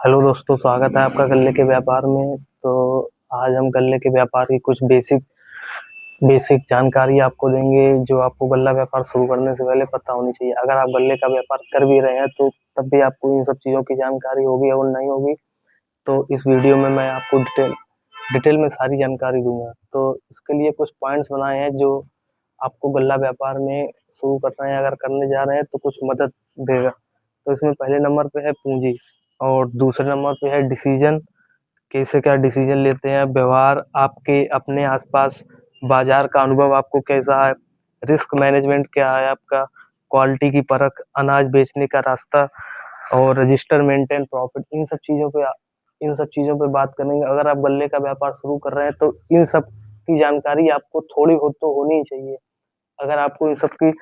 Hello दोस्तों, स्वागत है आपका गल्ले के व्यापार में। तो आज हम गल्ले के व्यापार की कुछ बेसिक बेसिक जानकारी आपको देंगे, जो आपको गल्ला व्यापार शुरू करने से पहले पता होनी चाहिए। अगर आप गल्ले का व्यापार कर भी रहे हैं तो तब भी आपको इन सब चीज़ों की जानकारी होगी और नहीं होगी। तो इस वीडियो में मैं आपको डिटेल में सारी जानकारी दूंगा। तो इसके लिए कुछ पॉइंट्स बनाए हैं जो आपको गल्ला व्यापार में शुरू कर रहे हैं, अगर करने जा रहे हैं तो कुछ मदद देगा। तो इसमें पहले नंबर पे है पूंजी, और दूसरे नंबर पे है डिसीजन, कैसे क्या डिसीजन लेते हैं, व्यवहार आपके अपने आसपास, बाजार का अनुभव आपको कैसा है, रिस्क मैनेजमेंट क्या है आपका, क्वालिटी की परख, अनाज बेचने का रास्ता, और रजिस्टर मेंटेन प्रॉफिट। इन सब चीज़ों पे बात करेंगे। अगर आप गल्ले का व्यापार शुरू कर रहे हैं तो इन सब की जानकारी आपको थोड़ी बहुत तो होनी ही चाहिए। अगर आपको इन सब की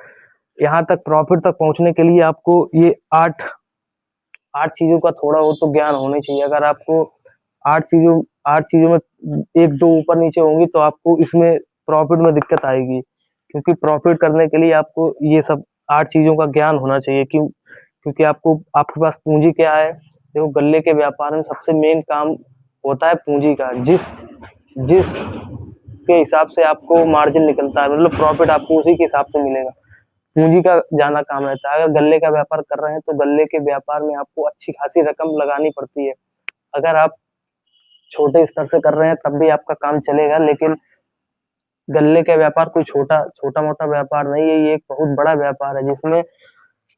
यहाँ तक प्रॉफिट तक पहुंचने के लिए आपको ये आठ आठ चीजों का थोड़ा बहुत तो ज्ञान होना चाहिए। अगर आपको आठ चीजों में एक दो ऊपर नीचे होंगी तो आपको इसमें प्रॉफिट में दिक्कत आएगी, क्योंकि प्रॉफिट करने के लिए आपको ये सब आठ चीजों का ज्ञान होना चाहिए। क्योंकि आपके पास पूंजी क्या है। देखो, गल्ले के व्यापार में सबसे मेन काम होता है पूंजी का। जिस जिस के हिसाब से आपको मार्जिन निकलता है, मतलब प्रॉफिट आपको उसी के हिसाब से मिलेगा। पूंजी का ज्यादा काम रहता है। अगर गल्ले का व्यापार कर रहे हैं तो गल्ले के व्यापार में आपको अच्छी खासी रकम लगानी पड़ती है। अगर आप छोटे स्तर से कर रहे हैं तब भी आपका काम चलेगा, लेकिन गल्ले का व्यापार कोई छोटा छोटा मोटा व्यापार नहीं है। ये एक बहुत बड़ा व्यापार है जिसमें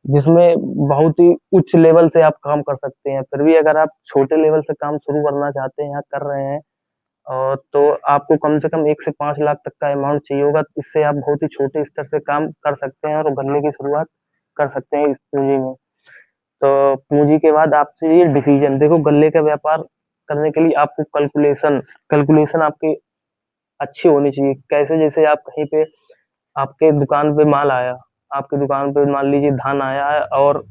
जिसमें बहुत ही उच्च लेवल से आप काम कर सकते हैं। फिर भी अगर आप छोटे लेवल से काम शुरू करना चाहते हैं या कर रहे हैं, और तो आपको कम से कम 1 से 5 लाख तक का अमाउंट चाहिए होगा। इससे आप बहुत ही छोटे स्तर से काम कर सकते हैं और गन्ने की शुरुआत कर सकते हैं इस पूंजी में। तो पूंजी के बाद आपसे ये डिसीजन। देखो, गल्ले का व्यापार करने के लिए आपको कैलकुलेशन कैलकुलेशन आपकी अच्छी होनी चाहिए। कैसे? जैसे आप कहीं पे आपके दुकान पे माल आया, आपकी दुकान पे मान लीजिए धान आया है, और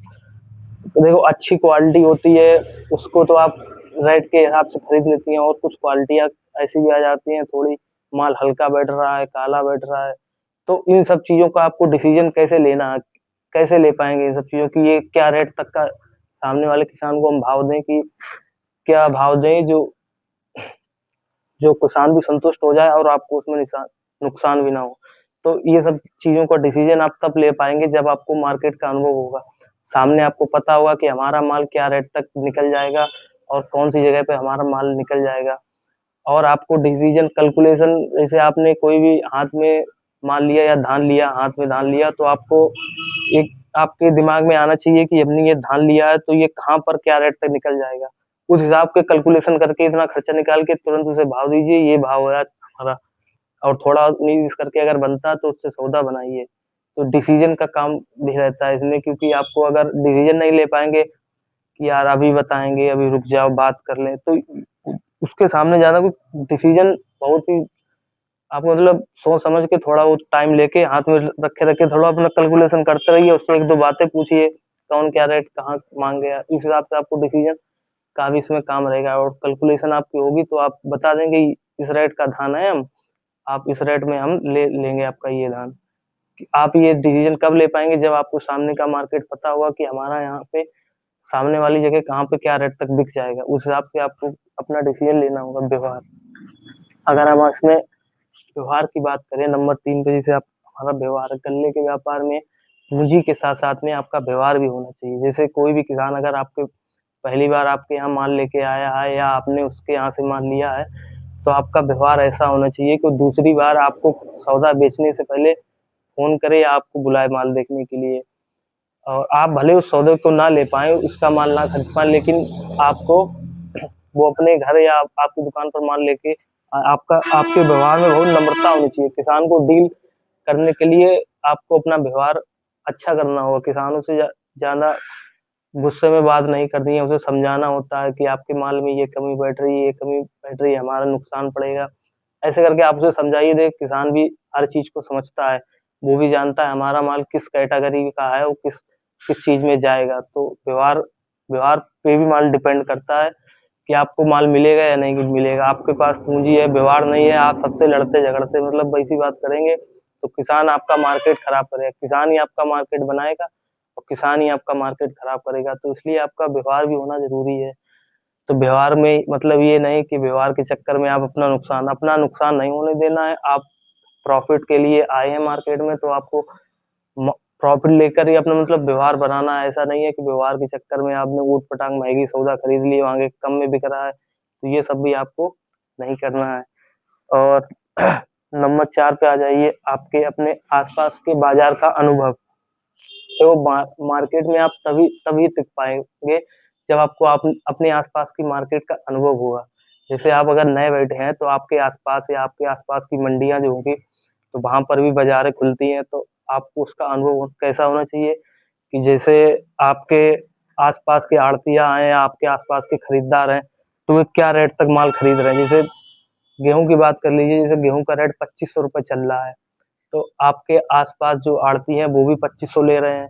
देखो अच्छी क्वालिटी होती है, उसको तो आप रेट के हिसाब से खरीद लेती हैं। और कुछ क्वालिटियाँ ऐसी भी आ जाती हैं, थोड़ी माल हल्का बैठ रहा है, काला बैठ रहा है। तो इन सब चीज़ों का आपको डिसीजन कैसे लेना है, कैसे ले पाएंगे इन सब चीज़ों की, ये क्या रेट तक का सामने वाले किसान को हम भाव दें, कि क्या भाव दें जो जो किसान भी संतुष्ट हो जाए और आपको उसमें नुकसान भी ना हो। तो ये सब चीज़ों का डिसीजन आप तब ले पाएंगे जब आपको मार्केट का अनुभव होगा। सामने आपको पता होगा कि हमारा माल क्या रेट तक निकल जाएगा और कौन सी जगह पे हमारा माल निकल जाएगा। और आपको डिसीजन कैलकुलेशन, जैसे आपने कोई भी हाथ में माल लिया या धान लिया, हाथ में धान लिया, तो आपको एक आपके दिमाग में आना चाहिए कि हमने ये धान लिया है तो ये कहाँ पर क्या रेट तक निकल जाएगा। उस हिसाब के कैलकुलेशन करके इतना खर्चा निकाल के तुरंत उसे भाव दीजिए, ये भाव है हमारा। और थोड़ा उन्नीस करके अगर बनता है तो उससे सौदा बनाइए। तो डिसीजन का काम भी रहता है इसमें, क्योंकि आपको अगर डिसीजन नहीं ले पाएंगे कि यार अभी बताएंगे, अभी रुक जाओ बात कर लें, तो उसके सामने ज्यादा कुछ डिसीजन बहुत ही आपको, मतलब सोच समझ के थोड़ा वो टाइम लेके हाथ में रखे रखे थोड़ा अपना कैलकुलेशन करते रहिए। उससे एक दो बातें पूछिए, कौन क्या रेट कहाँ मांग गया, इस हिसाब से आपको डिसीजन का भी इसमें काम रहेगा। और कैलकुलेशन आपकी होगी तो आप बता देंगे इस रेट का धान है, हम आप इस रेट में हम ले लेंगे आपका ये धान। आप ये डिसीजन कब ले पाएंगे? जब आपको सामने का मार्केट पता होगा कि हमारा यहाँ पे सामने वाली जगह कहाँ पे क्या रेट तक बिक जाएगा। उस हिसाब से आपको अपना डिसीजन लेना होगा। व्यवहार, अगर हम इसमें व्यवहार की बात करें नंबर 3 पे, जैसे आप हमारा व्यवहार है गन्ने के व्यापार में, पूंजी के साथ साथ में आपका व्यवहार भी होना चाहिए। जैसे कोई भी किसान अगर आपके पहली बार आपके यहाँ माल लेके आया है या आपने उसके यहाँ से माल लिया है, तो आपका व्यवहार ऐसा होना चाहिए कि दूसरी बार आपको सौदा बेचने से पहले फोन करे या आपको बुलाए माल देखने के लिए। और आप भले उस सौदे को ना ले पाए, उसका माल ना खरीद पाए, लेकिन आपको वो अपने घर या आपकी दुकान पर माल लेके आपका आपके व्यवहार में बहुत नम्रता होनी चाहिए। किसान को डील करने के लिए आपको अपना व्यवहार अच्छा करना होगा। किसानों से ज्यादा गुस्से में बात नहीं करनी है, उसे समझाना होता है कि आपके माल में ये कमी बैठ रही है, ये कमी बैठ रही है, हमारा नुकसान पड़ेगा। ऐसे करके आप उसे समझाइए। देख, किसान भी हर चीज को समझता है, वो भी जानता है हमारा माल किस कैटेगरी का है, वो किस किस चीज में जाएगा। तो व्यवहार व्यवहार पे भी माल डिपेंड करता है कि आपको माल मिलेगा या नहीं मिलेगा। आपके पास पूंजी है, व्यवहार नहीं है, आप सबसे लड़ते झगड़ते मतलब वैसी बात करेंगे, तो किसान आपका मार्केट खराब करेगा। किसान ही आपका मार्केट बनाएगा और किसान ही आपका मार्केट खराब करेगा। तो इसलिए आपका व्यवहार भी होना जरूरी है। तो व्यवहार में मतलब ये नहीं कि व्यवहार के चक्कर में आप अपना नुकसान नहीं होने देना है। आप प्रॉफिट के लिए आए हैं मार्केट में, तो आपको प्रॉफिट लेकर ही अपना मतलब व्यवहार बनाना है। ऐसा नहीं है कि व्यवहार के चक्कर में आपने ऊट पटांग महंगी सौदा खरीद ली, आगे कम में बिक रहा है, तो ये सब भी आपको नहीं करना है। और नंबर 4 पे आ जाइए, आपके अपने आसपास के बाजार का अनुभव। तो मार्केट में आप तभी तभी टिक पाएंगे जब आपको अपने आसपास की मार्केट का अनुभव होगा। जैसे आप अगर नए बैठे हैं तो आपके आसपास या आपके आसपास की मंडियां जो होंगी, तो वहां पर भी बाजारें खुलती हैं, तो आपको उसका अनुभव कैसा होना चाहिए कि जैसे आपके आसपास के आड़तियां हैं या आपके आसपास के खरीदार हैं, तो वे क्या रेट तक माल खरीद रहे हैं। जैसे गेहूं की बात कर लीजिए, जैसे गेहूं का रेट 2500 रुपये चल रहा है, तो आपके आसपास जो आड़ती हैं वो भी 2500 ले रहे हैं,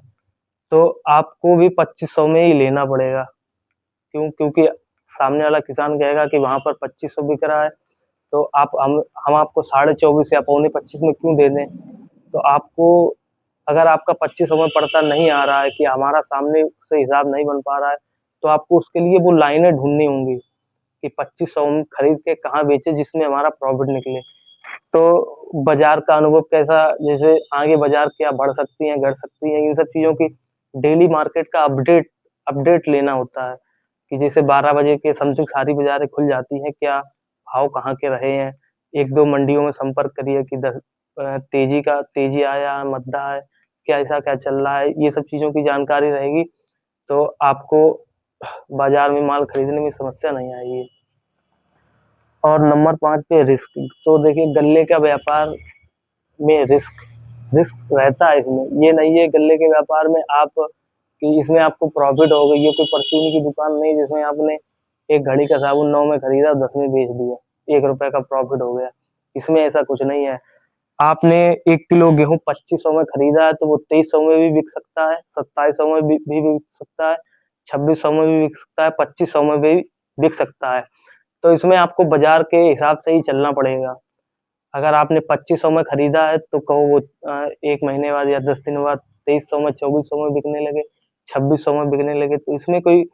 तो आपको भी 2500 में ही लेना पड़ेगा। क्यों? क्योंकि सामने वाला किसान कहेगा कि वहां पर 2500 बिक रहा है, तो हम आपको 24.5 या 25 में क्यों दे दें। तो आपको, अगर आपका 2500 में पड़ता नहीं आ रहा है कि हमारा सामने से हिसाब नहीं बन पा रहा है, तो आपको उसके लिए वो लाइनें ढूंढनी होंगी कि 2500 में खरीद के कहाँ बेचे जिसमें हमारा प्रॉफिट निकले। तो बाजार का अनुभव कैसा, जैसे आगे बाजार क्या बढ़ सकती हैं, घट सकती हैं, इन सब चीजों की डेली मार्केट का अपडेट लेना होता है कि जैसे 12 बजे के समथिंग सारी बाजारें खुल जाती हैं, क्या भाव कहाँ के रहे हैं। एक दो मंडियों में संपर्क करिए कि तेजी आया है, मद्दा है, क्या ऐसा क्या चल रहा है, ये सब चीजों की जानकारी रहेगी, तो आपको बाजार में माल खरीदने में समस्या नहीं आएगी। और नंबर 5 पे रिस्क। तो देखिए, गल्ले का व्यापार में रिस्क रिस्क रहता है। इसमें ये नहीं है गल्ले के व्यापार में आप कि इसमें आपको प्रॉफिट हो गई। ये कोई परचून की दुकान नहीं जिसमें आपने एक घड़ी का साबुन 9 में खरीदा, 10 में बेच दिया, 1 रुपए का प्रॉफिट हो गया। इसमें ऐसा कुछ नहीं है। आपने 1 किलो गेहूं 2500 में खरीदा है, तो वो 2300 में भी बिक सकता है, 2700 में भी बिक सकता है, 2600 में भी बिक सकता है, 2500 में भी बिक सकता है। तो इसमें आपको बाजार के हिसाब से ही चलना पड़ेगा। अगर आपने 2500 में खरीदा है, तो कहो वो 1 महीने बाद या 10 दिन बाद 2300 में, 2400 में बिकने लगे, 2600 में बिकने लगे, तो इसमें कोई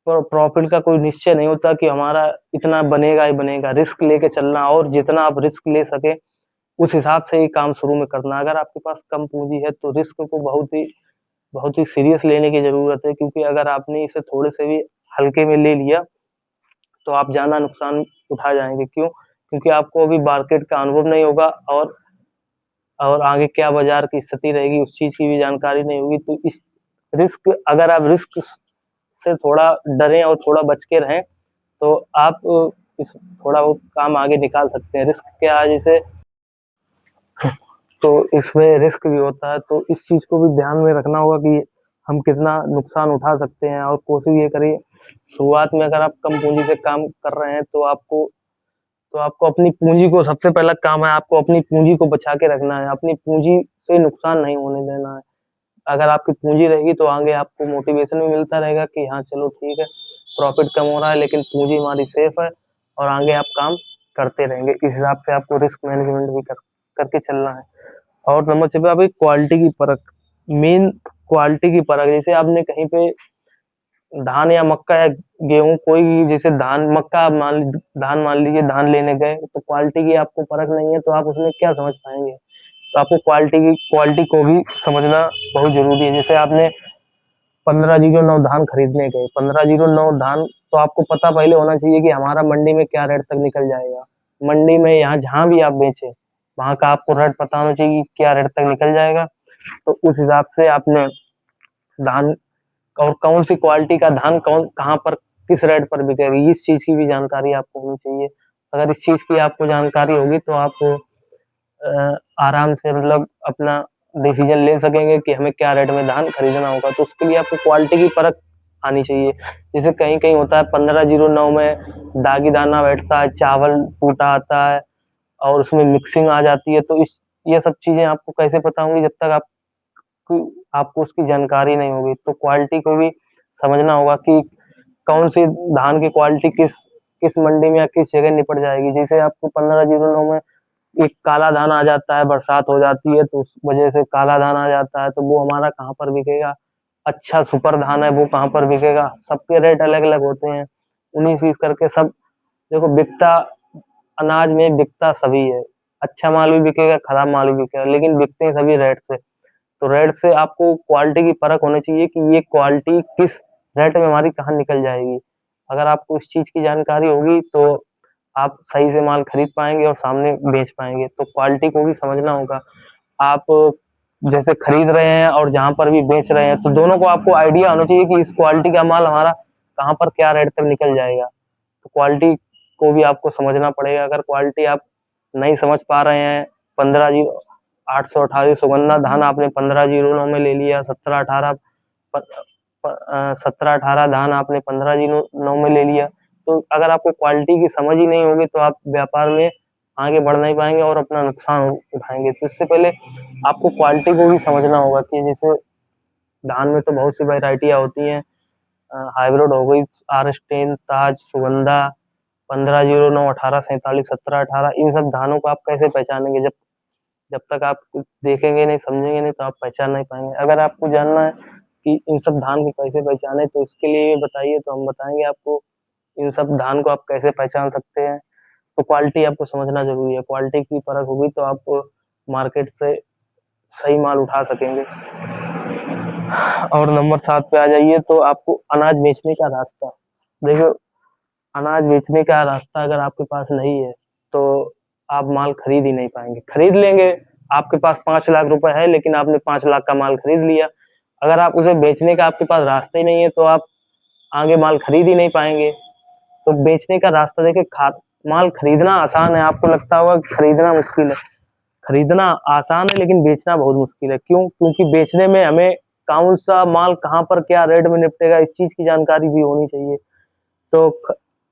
प्रॉफिट का कोई निश्चय नहीं होता कि हमारा इतना बनेगा ही बनेगा। रिस्क लेके चलना, और जितना आप रिस्क ले सके उस हिसाब से ही काम शुरू में करना। अगर आपके पास कम पूंजी है तो रिस्क को बहुत ही सीरियस लेने की जरूरत है, क्योंकि अगर आपने इसे थोड़े से भी हल्के में ले लिया तो आप ज्यादा नुकसान उठा जाएंगे। क्यों? क्योंकि आपको अभी मार्केट का अनुभव नहीं होगा, और आगे क्या बाजार की स्थिति रहेगी उस चीज की भी जानकारी नहीं होगी। तो इस रिस्क, अगर आप रिस्क से थोड़ा डरें और थोड़ा बच के रहें, तो आप इस थोड़ा बहुत काम आगे निकाल सकते हैं। रिस्क क्या है, जैसे तो इसमें रिस्क भी होता है, तो इस चीज को भी ध्यान में रखना होगा कि हम कितना नुकसान उठा सकते हैं। और कोशिश ये करिए, शुरुआत में अगर आप कम पूंजी से काम कर रहे हैं, तो आपको अपनी पूंजी को, सबसे पहला काम है आपको अपनी पूंजी को बचा के रखना है। अपनी पूंजी से नुकसान नहीं होने देना है। अगर आपकी पूंजी रहेगी तो आगे आपको मोटिवेशन भी मिलता रहेगा कि हाँ चलो ठीक है, प्रॉफिट कम हो रहा है लेकिन पूंजी हमारी सेफ है, और आगे आप काम करते रहेंगे। इस हिसाब से आपको रिस्क मैनेजमेंट भी करके चलना है। और नंबर 6 पे आपकी क्वालिटी की परख, मेन क्वालिटी की परख। जैसे आपने कहीं पे धान या मक्का या गेहूं, कोई जैसे धान मान लीजिए, धान लेने गए तो क्वालिटी की आपको परख नहीं है, तो आप उसमें क्या समझ पाएंगे। तो आपको क्वालिटी को भी समझना बहुत जरूरी है। जैसे आपने 1509 धान खरीदने गए, 1509 धान, तो आपको पता पहले होना चाहिए कि हमारा मंडी में क्या रेट तक निकल जाएगा। मंडी में यहाँ जहां भी आप बेचे, वहां का आपको रेट पता होना चाहिए कि क्या रेट तक निकल जाएगा। तो उस हिसाब से आपने धान, और कौन सी क्वालिटी का धान कहाँ पर किस रेट पर बिकेगी, इस चीज की भी जानकारी आपको होनी चाहिए। अगर इस चीज की आपको जानकारी होगी तो आप आराम से मतलब अपना डिसीजन ले सकेंगे कि हमें क्या रेट में धान खरीदना होगा। तो उसके लिए आपको क्वालिटी की परख आनी चाहिए। जैसे कहीं कहीं होता है 1509 में दागी दाना बैठता है, चावल टूटा आता है, और उसमें मिक्सिंग आ जाती है। तो ये सब चीजें आपको कैसे पता होंगी जब तक आपको उसकी जानकारी नहीं होगी। तो क्वालिटी को भी समझना होगा कि कौन सी धान की क्वालिटी किस किस मंडी में या किस जगह निपट जाएगी। जैसे आपको 1509 में एक काला धान आ जाता है, बरसात हो जाती है तो उस वजह से काला धान आ जाता है, तो वो हमारा कहाँ पर बिकेगा। अच्छा सुपर धान है वो कहाँ पर बिकेगा। सबके रेट अलग अलग होते हैं। 19-20 करके सब। देखो बिकता अनाज में बिकता सभी है, अच्छा माल भी बिकेगा, खराब माल भी बिकेगा, लेकिन बिकते हैं सभी रेट से। तो रेट से आपको क्वालिटी की परख होनी चाहिए कि ये क्वालिटी किस रेट में हमारी कहाँ निकल जाएगी। अगर आपको इस चीज की जानकारी होगी तो आप सही से माल खरीद पाएंगे और सामने बेच पाएंगे। तो क्वालिटी को भी समझना होगा। आप जैसे खरीद रहे हैं और जहां पर भी बेच रहे हैं, तो दोनों को आपको आइडिया होना चाहिए कि इस क्वालिटी का माल हमारा कहाँ पर क्या रेट तक निकल जाएगा। तो क्वालिटी को भी आपको समझना पड़ेगा। अगर क्वालिटी आप नहीं समझ पा रहे हैं, 15-828 सुगंधा धान आपने 1509 में ले लिया, 17-18 धान आपने 1509 में ले लिया, तो अगर आपको क्वालिटी की समझ ही नहीं होगी तो आप व्यापार में आगे बढ़ नहीं पाएंगे और अपना नुकसान उठाएंगे। तो इससे पहले आपको क्वालिटी को भी समझना होगा कि जैसे धान में तो बहुत सी वेराइटियां होती हैं, हाइब्रिड हो गई, आर10, ताज, सुगंधा, 1509, 1847, 17-18, इन सब धानों को आप कैसे पहचानेंगे? जब जब तक आप कुछ देखेंगे नहीं, समझेंगे नहीं, तो आप पहचान नहीं पाएंगे। अगर आपको जानना है कि इन सब धान को कैसे पहचाने, तो इसके लिए बताइए, तो हम बताएंगे आपको इन सब धान को आप कैसे पहचान सकते हैं। तो क्वालिटी आपको समझना जरूरी है। क्वालिटी की परख होगी तो आप मार्केट से सही माल उठा सकेंगे। और नंबर 7 पे आ जाइए, तो आपको अनाज बेचने का रास्ता। देखो, अनाज बेचने का रास्ता अगर आपके पास नहीं है तो आप माल खरीद ही नहीं पाएंगे। खरीद लेंगे, आपके पास 5 लाख रुपए है, लेकिन आपने 5 लाख का माल खरीद लिया, अगर आप उसे बेचने का आपके पास रास्ता ही नहीं है तो आप आगे माल खरीद ही नहीं पाएंगे। तो बेचने का रास्ता देखिए, माल खरीदना आसान है, आपको लगता होगा खरीदना मुश्किल है। खरीदना आसान है लेकिन बेचना बहुत मुश्किल है। क्यों? क्योंकि बेचने में हमें कौन सा माल कहाँ पर क्या रेट में निपटेगा, इस चीज की जानकारी भी होनी चाहिए। तो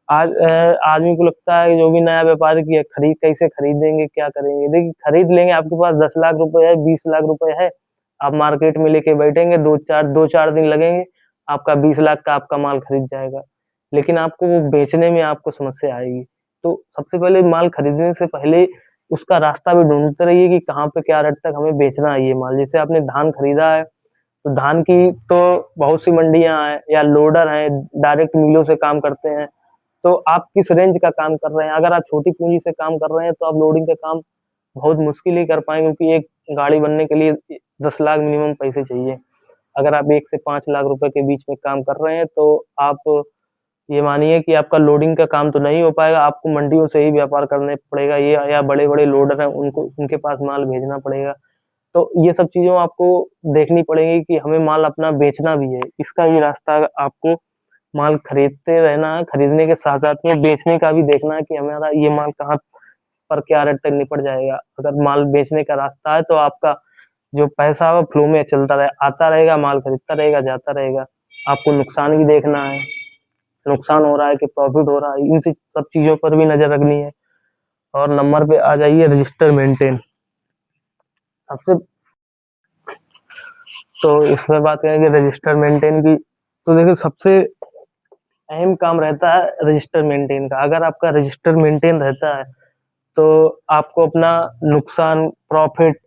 आज आदमी को लगता है कि जो भी नया व्यापारी की है, कैसे खरीदेंगे, क्या करेंगे। देखिए, खरीद लेंगे, आपके पास 10 लाख रुपए है, 20 लाख रुपए है, आप मार्केट में लेके बैठेंगे, 2-4 दिन लगेंगे, आपका 20 लाख का आपका माल खरीद जाएगा। लेकिन आपको वो बेचने में आपको समस्या आएगी। तो सबसे पहले माल खरीदने से पहले उसका रास्ता भी ढूंढते रहिए कि कहाँ पे क्या रेट तक हमें बेचना है ये माल। जैसे आपने धान खरीदा है, तो धान की तो बहुत सी मंडियां हैं या लोडर हैं, डायरेक्ट मिलों से काम करते हैं। तो आप किस रेंज का काम कर रहे हैं? अगर आप छोटी पूंजी से काम कर रहे हैं तो आप लोडिंग का काम बहुत मुश्किल ही कर पाएंगे, क्योंकि एक गाड़ी बनने के लिए 10 लाख मिनिमम पैसे चाहिए। अगर आप 1 से 5 लाख रुपए के बीच में काम कर रहे हैं तो आप ये मानिए कि आपका लोडिंग का काम तो नहीं हो पाएगा, आपको मंडियों से ही व्यापार करने पड़ेगा, ये या बड़े बड़े लोडर हैं उनको उनके पास माल भेजना पड़ेगा। तो ये सब चीजों आपको देखनी पड़ेगी कि हमें माल अपना बेचना भी है। इसका भी रास्ता आपको माल खरीदते रहना है, खरीदने के साथ साथ में बेचने का भी देखना है कि हमारा ये माल कहाँ पर क्या रेट तक निपट जाएगा। अगर माल बेचने का रास्ता है तो आपका जो पैसा है फ्लो में चलता रहे, आता रहेगा, माल खरीदता रहेगा, जाता रहेगा। आपको नुकसान भी देखना है, नुकसान हो रहा है कि प्रॉफिट हो रहा है, इन सब चीजों पर भी नजर रखनी है। और नंबर पे आ जाइए, रजिस्टर मेंटेन। सबसे तो इसमें बात करेंगे रजिस्टर मेंटेन की। तो देखिए, सबसे अहम काम रहता है रजिस्टर मेंटेन का। अगर आपका रजिस्टर मेंटेन रहता है तो आपको अपना नुकसान, प्रॉफिट,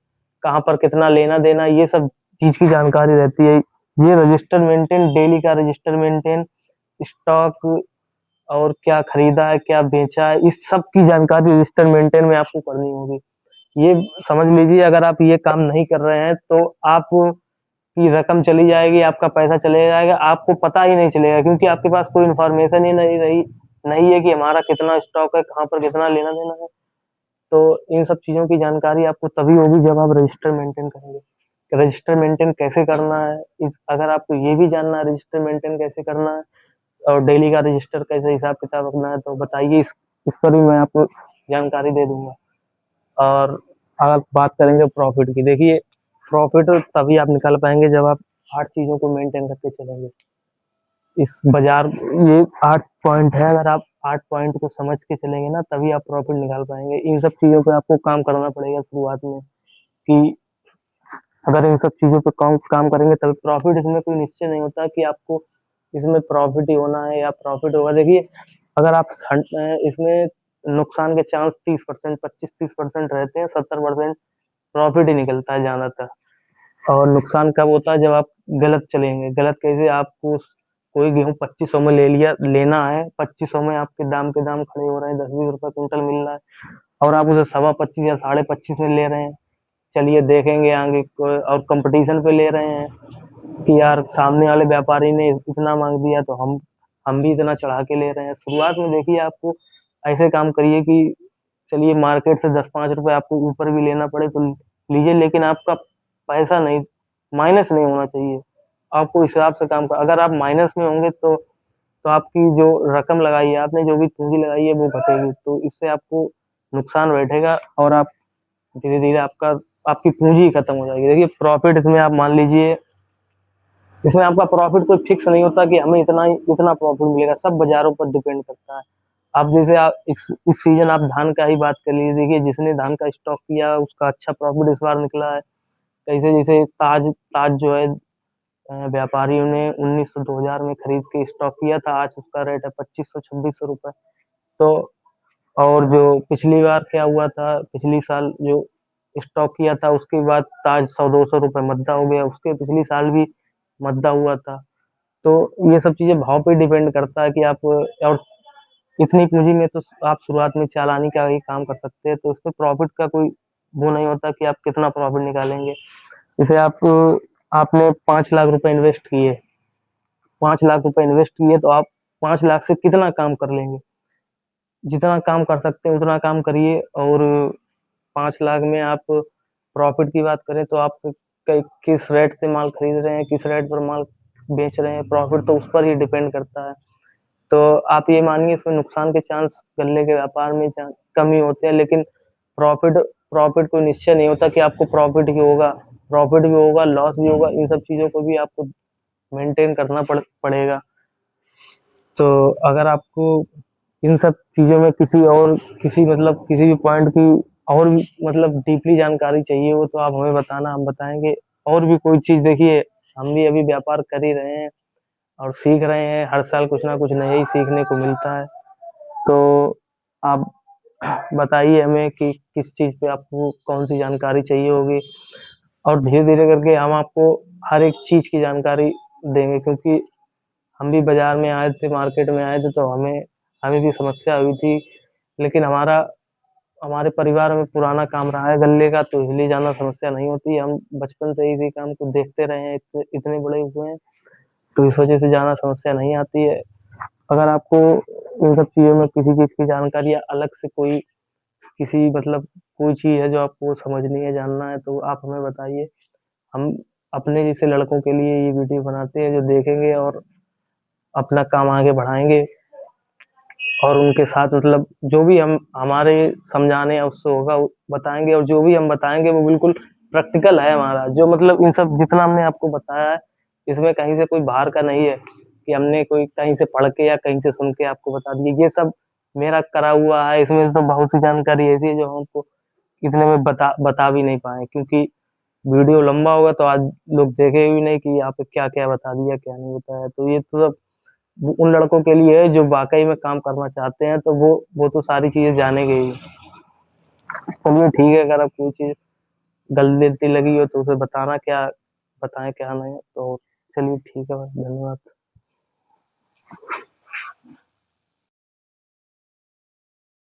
कहाँ पर कितना लेना देना, ये सब चीज की जानकारी रहती है। ये रजिस्टर मेंटेन, डेली का रजिस्टर मेंटेन, स्टॉक और क्या खरीदा है, क्या बेचा है, इस सब की जानकारी रजिस्टर मेंटेन में आपको करनी होगी। ये समझ लीजिए, अगर आप ये काम नहीं कर रहे हैं तो आप की रकम चली जाएगी, आपका पैसा चले जाएगा, आपको पता ही नहीं चलेगा, क्योंकि आपके पास कोई इन्फॉर्मेशन ही नहीं है कि हमारा कितना स्टॉक है, कहाँ पर कितना लेना देना है। तो इन सब चीजों की जानकारी आपको तभी होगी जब आप रजिस्टर मेंटेन करेंगे। रजिस्टर मेंटेन कैसे करना है, इस अगर आपको ये भी जानना है रजिस्टर मेंटेन कैसे करना है और डेली का रजिस्टर कैसे हिसाब किताब रखना है, तो बताइए, इस पर भी मैं आपको जानकारी दे दूंगा। और अगर बात करेंगे प्रॉफिट की, देखिए, प्रॉफिट तभी आप निकाल पाएंगे जब आप 8 चीजों को मेंटेन करके चलेंगे। इस बाजार, ये 8 पॉइंट है, अगर आप 8 पॉइंट को समझ के चलेंगे ना, तभी आप प्रॉफिट निकाल पाएंगे। इन सब चीजों पे आपको काम करना पड़ेगा शुरुआत में, कि अगर इन सब चीजों पे काम करेंगे तभी प्रॉफिट। इसमें कोई निश्चय नहीं होता कि आपको इसमें प्रॉफिट ही होना है या प्रॉफिट होगा। देखिए, अगर आप इसमें नुकसान के चांस 30%, 25-30% रहते हैं, 70% प्रॉफिट ही निकलता है ज्यादातर। और नुकसान कब होता है? जब आप गलत चलेंगे। गलत कैसे? आपको कोई गेहूँ 2500 में लेना है, 2500 में आपके दाम खड़े हो रहे हैं, 10-20 रुपए क्विंटल मिल रहा है और आप उसे 25.25 या 25.5 में ले रहे हैं। चलिए देखेंगे आगे और कंपटीशन पे ले रहे हैं कि यार सामने वाले व्यापारी ने इतना मांग दिया तो हम भी इतना चढ़ा के ले रहे हैं। शुरुआत में देखिए आपको ऐसे काम करिए कि चलिए मार्केट से 10-5 रुपए आपको ऊपर भी लेना पड़े तो लीजिए, लेकिन आपका पैसा नहीं माइनस नहीं होना चाहिए। आपको हिसाब से काम कर, अगर आप माइनस में होंगे तो आपकी जो रकम लगाई है आपने, जो भी पूंजी लगाई है वो घटेगी, तो इससे आपको नुकसान बैठेगा और आप धीरे धीरे आपकी पूंजी खत्म हो जाएगी। देखिए प्रॉफिट इसमें आप मान लीजिए, इसमें आपका प्रॉफिट कोई फिक्स नहीं होता कि हमें इतना प्रॉफिट मिलेगा, सब बाजारों पर डिपेंड करता है। आप जैसे आप इस सीजन आप धान का ही बात कर लीजिए, देखिए जिसने धान का स्टॉक किया उसका अच्छा प्रॉफिट इस बार निकला है। कैसे जैसे ताज ताज जो है व्यापारियों ने 1900-2000 में खरीद के स्टॉक किया था, आज उसका रेट है 2500-2600 रुपए। तो और जो पिछली बार क्या हुआ था, पिछली साल जो स्टॉक किया था उसके बाद ताज 100-200 रुपए मद्दा हो गया, उसके पिछली साल भी मद्दा हुआ था। तो ये सब चीजें भाव पे डिपेंड करता है कि आप और इतनी पूंजी में तो आप शुरुआत में चालानी का ही काम कर सकते हैं, तो उसमें प्रॉफिट का कोई वो नहीं होता कि आप कितना प्रॉफिट निकालेंगे। जैसे आपने 5 लाख रुपए इन्वेस्ट किए, 5 लाख रुपए इन्वेस्ट किए तो आप 5 लाख से कितना काम कर लेंगे, जितना काम कर सकते हैं उतना काम करिए। और 5 लाख में आप प्रॉफिट की बात करें तो आप किस रेट से माल खरीद रहे हैं, किस रेट पर माल बेच रहे हैं, प्रॉफिट तो उस पर ही डिपेंड करता है। तो आप ये मानिए इसमें नुकसान के चांस गल्ले के व्यापार में कम ही होते हैं, लेकिन प्रॉफिट प्रॉफिट कोई निश्चय नहीं होता कि आपको प्रॉफिट भी होगा, लॉस भी होगा। इन सब चीजों को भी आपको मेंटेन करना पड़ेगा। तो अगर आपको इन सब चीजों में किसी भी पॉइंट की और भी मतलब डीपली जानकारी चाहिए हो तो आप हमें बताना, हम बताएंगे। और भी कोई चीज देखिए, हम भी अभी व्यापार कर ही रहे हैं और सीख रहे हैं, हर साल कुछ ना कुछ नया ही सीखने को मिलता है। तो आप बताइए हमें कि किस चीज पे आपको कौन सी जानकारी चाहिए होगी, और धीरे धीरे करके हम आपको हर एक चीज की जानकारी देंगे, क्योंकि हम भी बाजार में आए थे, मार्केट में आए थे, तो हमें भी समस्या हुई थी। लेकिन हमारे परिवार में पुराना काम रहा है गल्ले का, तो इसलिए ज्यादा समस्या नहीं होती। हम बचपन से इसी काम को देखते रहे हैं, इतने बड़े हुए हैं, तो इस वजह से ज्यादा समस्या नहीं आती है। अगर आपको इन सब चीजों में किसी चीज की जानकारी या अलग से कोई चीज है जो आपको समझनी है, जानना है, तो आप हमें बताइए। हम अपने जैसे लड़कों के लिए ये वीडियो बनाते हैं जो देखेंगे और अपना काम आगे बढ़ाएंगे, और उनके साथ जो भी हम हमारे समझाने या उससे होगा वो बताएंगे, और जो भी हम बताएंगे वो बिल्कुल प्रैक्टिकल है हमारा। जो इन सब जितना हमने आपको बताया है, इसमें कहीं से कोई बाहर का नहीं है कि हमने कोई कहीं से पढ़ के या कहीं से सुन के आपको बता दिए। ये सब मेरा करा हुआ है, इसमें से तो बहुत सी जानकारी ऐसी है जो हमको इतने में बता भी नहीं पाए, क्योंकि वीडियो लंबा होगा तो आज लोग देखे भी नहीं कि यहाँ पे क्या क्या बता दिया, क्या नहीं बताया। तो ये तो सब उन लड़कों के लिए है जो वाकई में काम करना चाहते हैं, तो वो तो सारी चीजें जानेंगे ही। चलिए ठीक है, अगर आप कोई चीज गलती लगी हो तो उसे बताना, क्या बताएं क्या नहीं। तो चलिए ठीक है, धन्यवाद।